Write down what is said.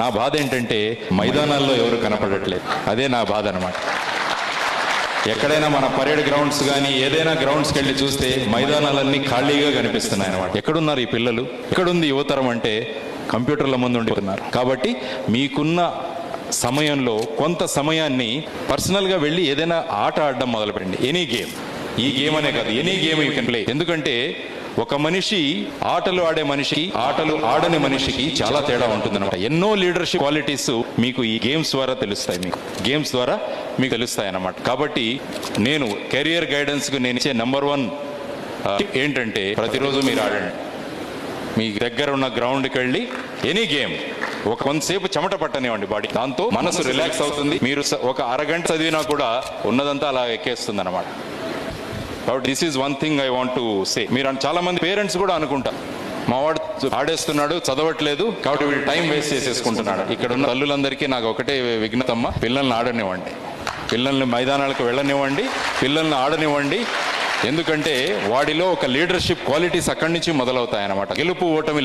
నా బాధ ఏంటంటే మైదానాల్లో ఎవరు కనపడట్లేదు. అదే నా బాధ అనమాట. ఎక్కడైనా మన పరేడ్ గ్రౌండ్స్ కానీ ఏదైనా గ్రౌండ్స్కి వెళ్ళి చూస్తే మైదానాలన్నీ ఖాళీగా కనిపిస్తున్నాయి అనమాట. ఎక్కడున్నారు ఈ పిల్లలు? ఎక్కడుంది యువతరం అంటే కంప్యూటర్ల ముందు ఉండిపోతున్నారు. కాబట్టి మీకున్న సమయంలో కొంత సమయాన్ని పర్సనల్గా వెళ్ళి ఏదైనా ఆట ఆడడం మొదలుపెట్టండి. ఎనీ గేమ్, ఈ గేమ్ అనే కాదు, any game you can play. ఎందుకంటే ఒక మనిషి ఆటలు ఆడే మనిషికి ఆటలు ఆడని మనిషికి చాలా తేడా ఉంటుందన్నమాట. ఎన్నో లీడర్షిప్ క్వాలిటీస్ మీకు ఈ గేమ్స్ ద్వారా తెలుస్తాయి, మీకు గేమ్స్ ద్వారా మీకు తెలుస్తాయి అన్నమాట. కాబట్టి నేను కెరియర్ గైడెన్స్కు నేను ఇచ్చే నెంబర్ 1 ఏంటంటే ప్రతిరోజు మీరు ఆడండి. మీ దగ్గర ఉన్న గ్రౌండ్కి వెళ్ళి ఎనీ గేమ్ కొంతసేపు చెమట పట్టనివ్వండి బాడీ. దాంతో మనసు రిలాక్స్ అవుతుంది. మీరు ఒక అరగంట చదివినా కూడా ఉన్నదంతా అలా ఎక్కేస్తుంది అనమాట. కాబట్టి this is 1 thing I want to say. మీరు చాలా మంది పేరెంట్స్ కూడా అనుకుంటారు, మా వాడు ఆడేస్తున్నాడు, చదవట్లేదు, కాబట్టి వీడు టైం వేస్ట్ చేసేసుకుంటున్నాడు. ఇక్కడ ఉన్న తల్లులందరికీ నాకు ఒకటే విజ్ఞతమ్మ, పిల్లల్ని ఆడనివ్వండి, పిల్లల్ని మైదానాలకు వెళ్ళనివ్వండి, పిల్లల్ని ఆడనివ్వండి. ఎందుకంటే వాడిలో ఒక లీడర్షిప్ క్వాలిటీస్ అక్కడి నుంచి మొదలవుతాయన్నమాట. గెలుపు ఓటమి